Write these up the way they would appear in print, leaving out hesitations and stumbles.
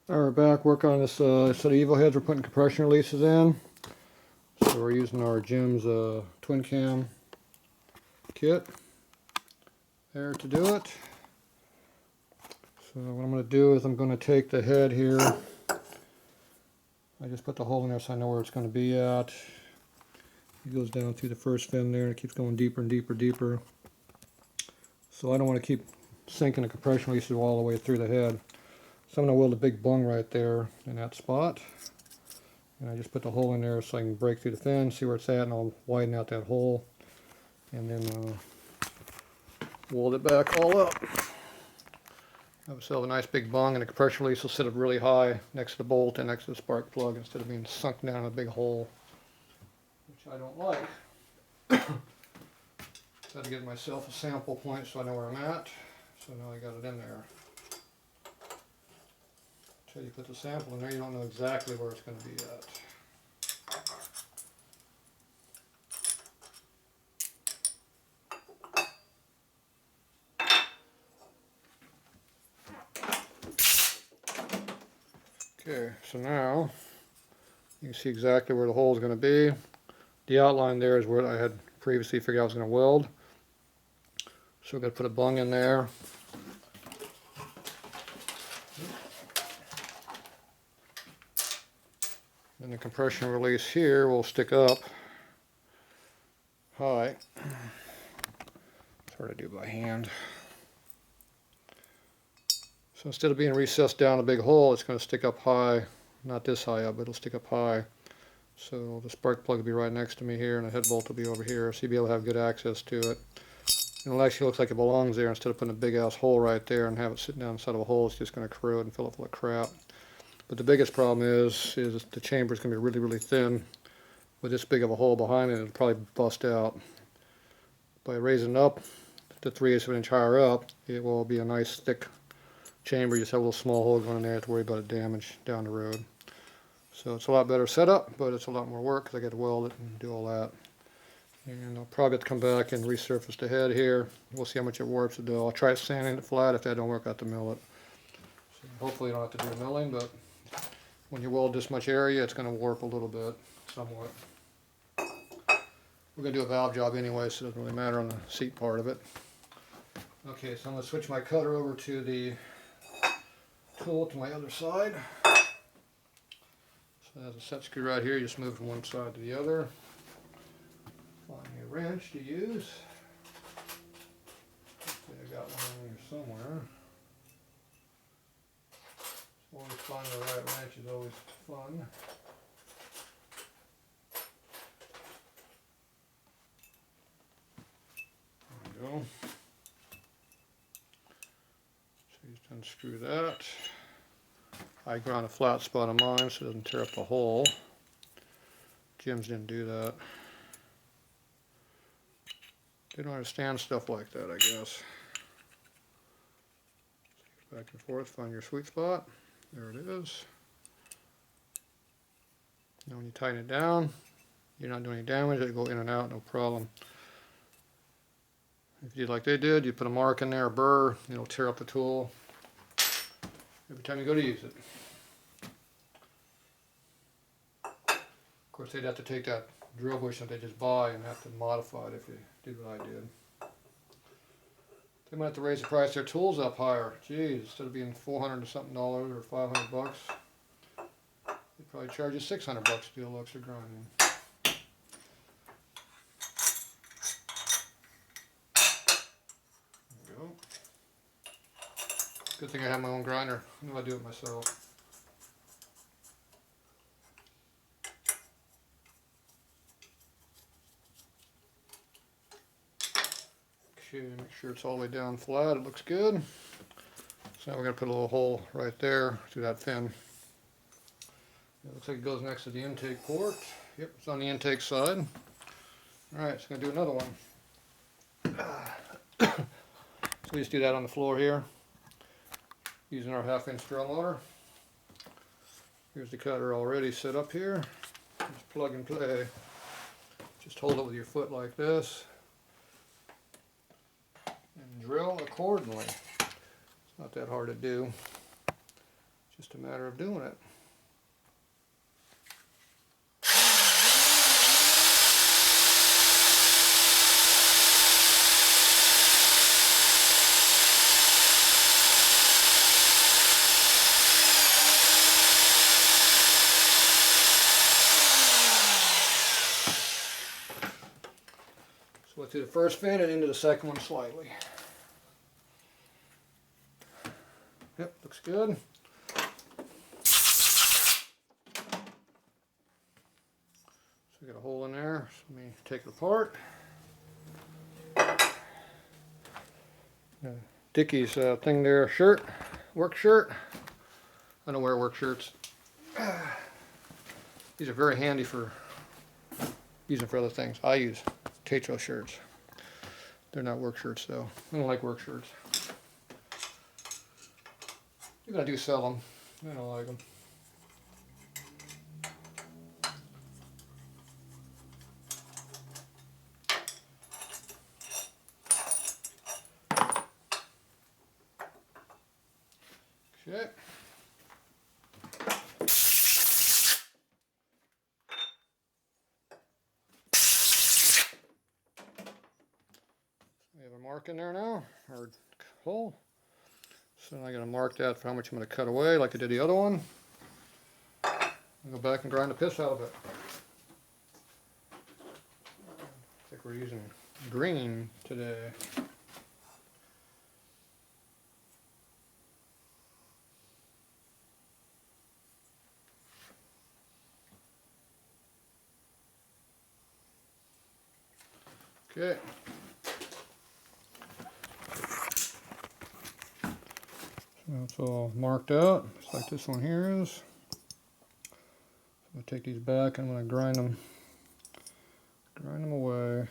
Alright, we're back working on this set of Evo heads. We're putting compression releases in. So we're using our Jim's twin cam kit there to do it. So what I'm going to do is I'm going to take the head here. I just put the hole in there so I know where it's going to be at. It goes down through the first fin there and it keeps going deeper and deeper, deeper. So I don't want to keep sinking the compression releases all the way through the head. So I'm going to weld a big bung right there in that spot. And I just put the hole in there so I can break through the fin, see where it's at, and I'll widen out that hole. And then weld it back all up. Have myself a nice big bung, and the compression release will sit up really high next to the bolt and next to the spark plug instead of being sunk down in a big hole, which I don't like. Got to give myself a sample point so I know where I'm at. So now I got it in there. Until you put the sample in there, you don't know exactly where it's going to be at. Okay, so now you can see exactly where the hole is going to be. The outline there is where I had previously figured out I was going to weld. So we're going to put a bung in there. And the compression release here will stick up high. It's hard to do by hand. So instead of being recessed down a big hole, it's going to stick up high. Not this high up, but it'll stick up high. So the spark plug will be right next to me here, and the head bolt will be over here, so you'll be able to have good access to it. And it actually looks like it belongs there instead of putting a big ass hole right there and have it sitting down inside of a hole. It's just going to corrode and fill it full of crap. But the biggest problem is the chamber is going to be really, really thin. With this big of a hole behind it, it'll probably bust out. By raising it up to 3/8 of an inch higher up, it will be a nice thick chamber. You just have a little small hole going in there to worry about it damage down the road. So it's a lot better setup, but it's a lot more work because I got to weld it and do all that. And I'll probably have to come back and resurface the head here. We'll see how much it warps it do. I'll try sanding it flat. If that don't work, I'll have to mill it. So hopefully you don't have to do milling, but when you weld this much area, it's going to warp a little bit, somewhat. We're going to do a valve job anyway, so it doesn't really matter on the seat part of it. Okay, so I'm going to switch my cutter over to the tool to my other side. So there's a set screw right here. You just move from one side to the other. Find a wrench to use. Okay, I got one in here somewhere. Always find the right wrench is always fun. There we go. So you just unscrew that. I ground a flat spot on mine so it doesn't tear up the hole. Jim's didn't do that. They don't understand stuff like that, I guess. Back and forth, find your sweet spot. There it is. Now when you tighten it down, you're not doing any damage. It'll go in and out, no problem. If you did like they did, you put a mark in there, a burr, it'll tear up the tool every time you go to use it. Of course, they'd have to take that drill bush that they just buy and have to modify it if you did what I did. They might have to raise the price of their tools up higher. Geez, instead of being $400 or something or $500, they'd probably charge you $600 to do a little extra grinding. There we go. Good thing I have my own grinder. I know I do it myself. Okay, make sure it's all the way down flat. It looks good. So now we're going to put a little hole right there through that fin. It looks like it goes next to the intake port. Yep, it's on the intake side. Alright, so I'm going to do another one. So we just do that on the floor here, using our 1/2 inch drill motor. Here's the cutter already set up here. Just plug and play. Just hold it with your foot like this. And drill accordingly. It's not that hard to do. Just a matter of doing it. So let's do the first fin and into the second one slightly. Yep, looks good. So we got a hole in there, so let me take it apart. Dickie's thing there, shirt, work shirt. I don't wear work shirts. These are very handy for using for other things. I use Tatro shirts. They're not work shirts though. I don't like work shirts. Even I do sell them. I don't like them. Okay. We have a mark in there now, or hole. So I'm going to mark that for how much I'm going to cut away, like I did the other one. I'll go back and grind the piss out of it. I think we're using green today. Okay. So it's all marked out, just like this one here is. So I'll take these back and I'm going to grind them away.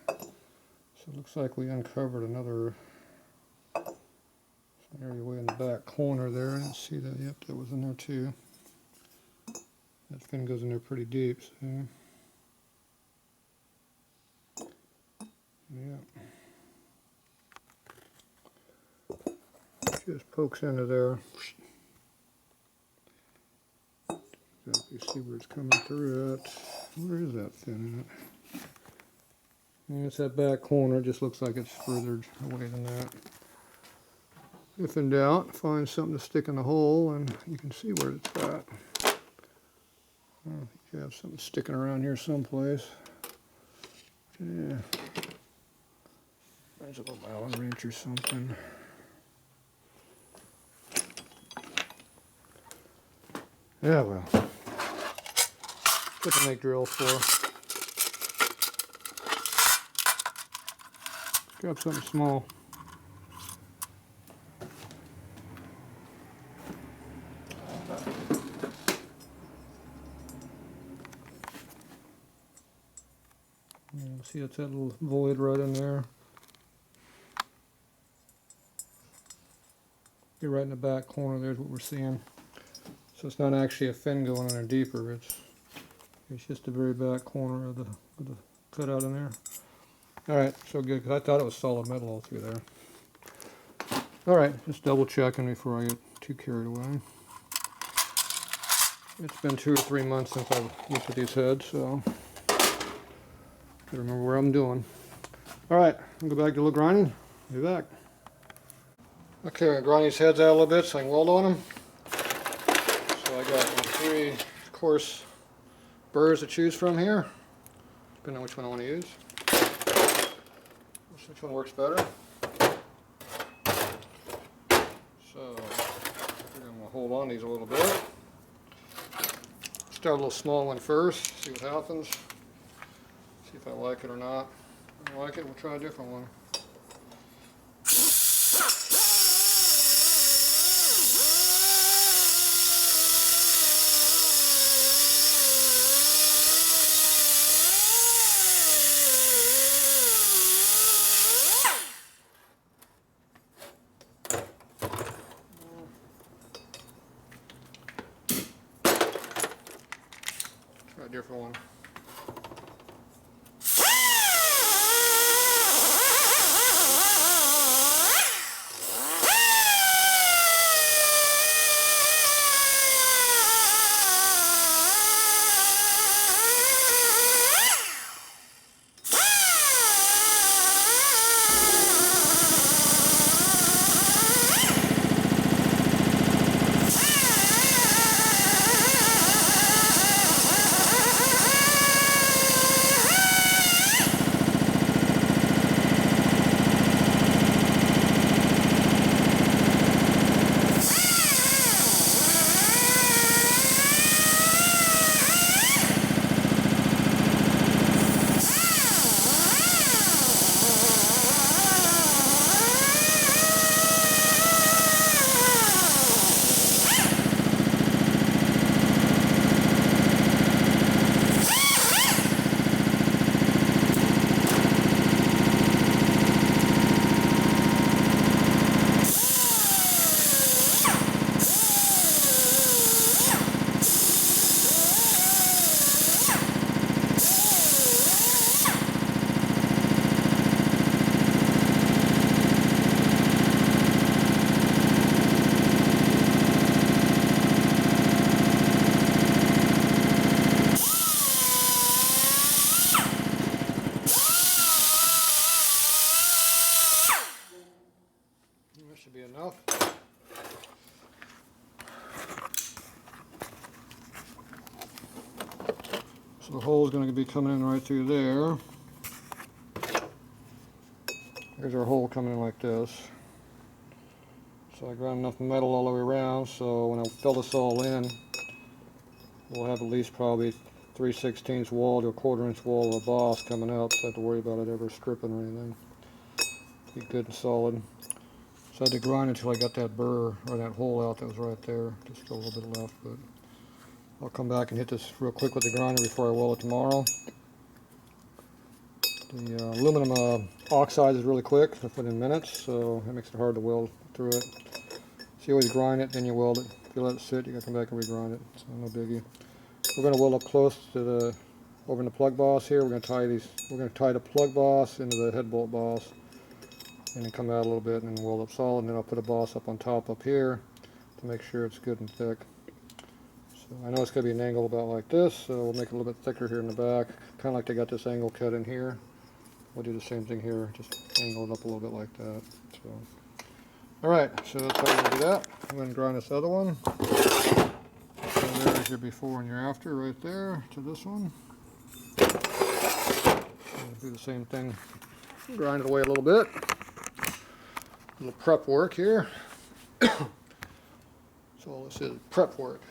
So it looks like we uncovered another area way in the back corner there. I didn't see that. Yep, that was in there too. That fin goes in there pretty deep. So. Yeah. Just pokes into there. Exactly see where it's coming through at. Where is that fin at? And it's that back corner. It just looks like it's further away than that. If in doubt, find something to stick in the hole and you can see where it's at. I think you have something sticking around here someplace. Yeah. There's a little Allen wrench or something. Yeah, well. What to make drills for. Grab something small. See, it's that little void right in there. You're right in the back corner, there's what we're seeing. So it's not actually a fin going in there deeper, it's just the very back corner of the cutout in there. Alright, so good, because I thought it was solid metal all through there. Alright, just double checking before I get too carried away. It's been 2 or 3 months since I've looked at these heads, so gotta remember where I'm doing. Alright, I'll go back to a little grinding. Be back. Okay, I'm going to grind these heads out a little bit so I can weld on them. So I got 3 coarse burrs to choose from here, depending on which one I want to use. Which one works better. So I'm going to hold on these a little bit. Start a little small one first, see what happens. See if I like it or not. If I like it, we'll try a different one. Try a different one. The hole is going to be coming in right through there. There's our hole coming in like this. So I ground enough metal all the way around, so when I fill this all in, we'll have at least probably 3/16 wall to a 1/4 inch wall of a boss coming out, so I don't have to worry about it ever stripping or anything. Be good and solid. So I had to grind until I got that burr, or that hole out that was right there. Just got a little bit left, but I'll come back and hit this real quick with the grinder before I weld it tomorrow. The aluminum oxide is really quick, within minutes, so that makes it hard to weld through it. So you always grind it, then you weld it. If you let it sit, you gotta come back and re-grind it, so no biggie. We're gonna weld up close to the, over in the plug boss here. We're gonna tie the plug boss into the head bolt boss, and then come out a little bit and then weld up solid, and then I'll put a boss up on top up here to make sure it's good and thick. So I know it's gonna be an angle about like this, so we'll make it a little bit thicker here in the back, kind of like they got this angle cut in here. We'll do the same thing here, just angle it up a little bit like that. So, all right, so that's how we're gonna do that. I'm gonna grind this other one. So there's your before and your after right there to this one. Do the same thing, grind it away a little bit. A little prep work here. So all this is prep work.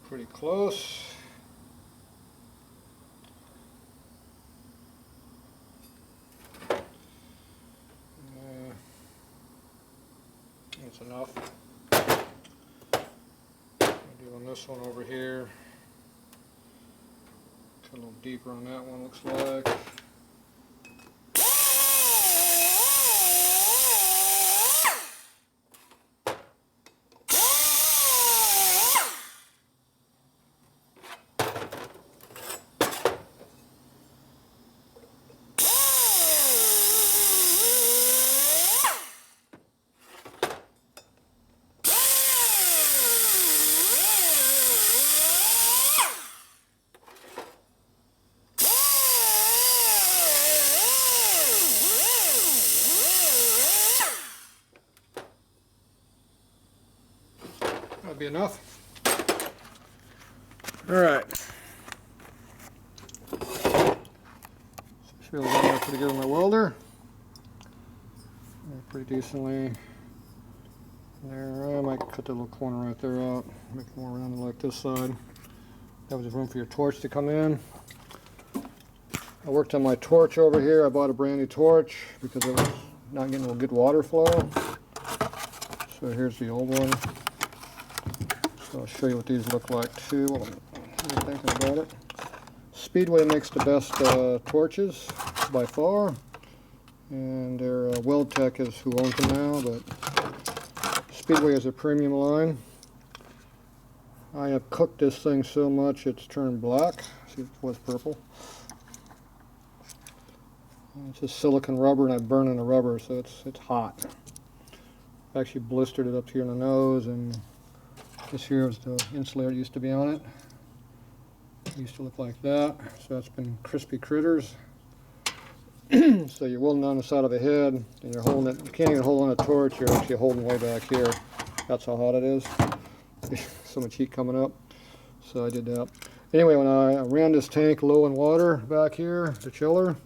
Pretty close. That's enough. I'm doing this one over here. Cut a little deeper on that one, looks like. That'd be enough. All right. Feel that pretty good with my welder. Pretty decently. There, I might cut that little corner right there out. Make it more rounded like this side. That was just room for your torch to come in. I worked on my torch over here. I bought a brand new torch because it was not getting a good water flow. So here's the old one. So I'll show you what these look like too while I'm thinking about it. Speedway makes the best torches by far, and their Weldtech is who owns them now, but Speedway is a premium line. I have cooked this thing so much it's turned black. See, it was purple. And it's just silicone rubber, and I burn in the rubber, so it's hot. I actually blistered it up here in the nose, and this here was the insulator that used to be on it. It used to look like that, so that's been crispy critters. So you're welding on the side of the head, and you're holding it. You can't even hold on a torch, you're actually holding way back here. That's how hot it is. so much heat coming up. So I did that. Anyway, when I ran this tank low in water back here, the chiller,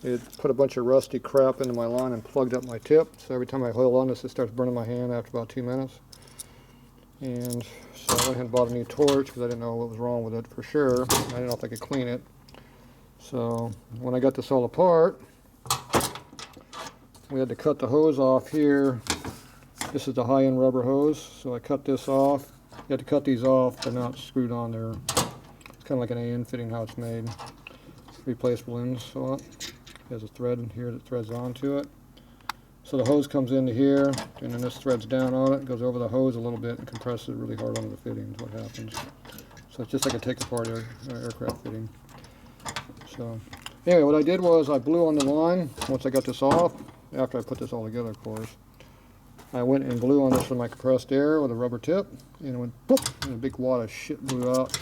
it put a bunch of rusty crap into my line and plugged up my tip. So every time I hold on this, it starts burning my hand after about 2 minutes. And so I went ahead and bought a new torch because I didn't know what was wrong with it for sure. I didn't know if I could clean it. So when I got this all apart, we had to cut the hose off here. This is the high-end rubber hose, so I cut this off. You have to cut these off, they're not screwed on there. It's kind of like an AN fitting how it's made. Replaceable ends on it. There's a thread here that threads onto it. So the hose comes into here, and then this threads down on it, goes over the hose a little bit and compresses it really hard onto the fitting is what happens. So it's just like a take-apart aircraft fitting. So anyway, what I did was I blew on the line once I got this off, after I put this all together, of course. I went and blew on this with my compressed air with a rubber tip, and it went boop, and a big wad of shit blew out.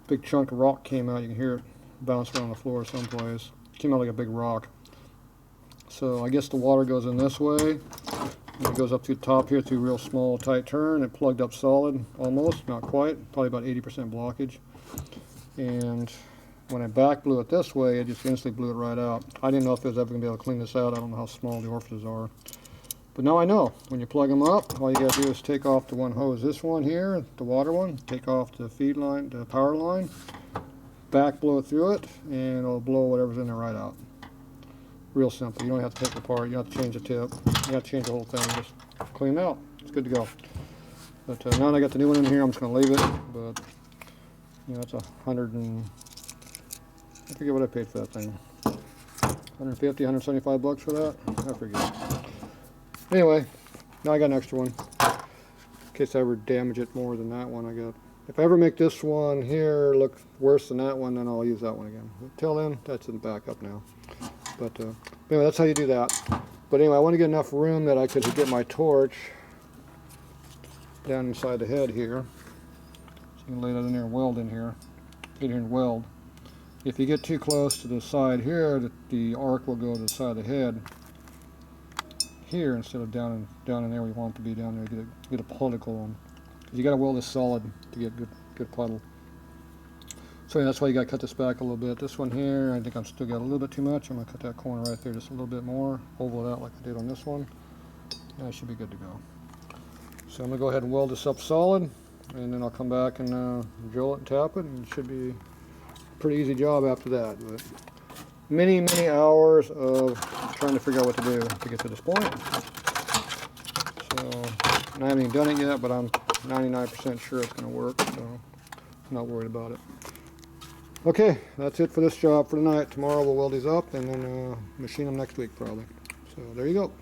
Big chunk of rock came out. You can hear it bounce around the floor someplace. It came out like a big rock. So I guess the water goes in this way, and it goes up to the top here through a real small tight turn. It plugged up solid, almost, not quite, probably about 80% blockage. And when I back blew it this way, it just instantly blew it right out. I didn't know if I was ever going to be able to clean this out. I don't know how small the orifices are. But now I know. When you plug them up, all you got to do is take off the one hose. This one here, the water one, take off the feed line, the power line, back blow it through it, and it'll blow whatever's in there right out. Real simple. You don't have to take it apart. You don't have to change the tip. You don't have to change the whole thing. Just clean it out. It's good to go. But now that I got the new one in here, I'm just going to leave it. But you know, it's I forget what I paid for that thing. 150, 175 bucks for that? I forget. Anyway, now I got an extra one. In case I ever damage it more than that one I got. If I ever make this one here look worse than that one, then I'll use that one again. Until then, that's in the backup now. But anyway, that's how you do that. But anyway, I want to get enough room that I could get my torch down inside the head here. So you can lay that in there and weld in here. Get here and weld. If you get too close to the side here, the arc will go to the side of the head here instead of down in there where you want it to be down there. Get a particle. Because you got to weld this solid to get good puddle. So yeah, that's why you got to cut this back a little bit. This one here, I think I'm still got a little bit too much. I'm going to cut that corner right there just a little bit more. Oval it out like I did on this one. That should be good to go. So I'm going to go ahead and weld this up solid, and then I'll come back and drill it and tap it, and it should be a pretty easy job after that. But many hours of trying to figure out what to do to get to this point. So, and I haven't even done it yet, but I'm 99% sure it's going to work, so I'm not worried about it. Okay, that's it for this job for tonight. Tomorrow we'll weld these up and then machine them next week probably. So there you go.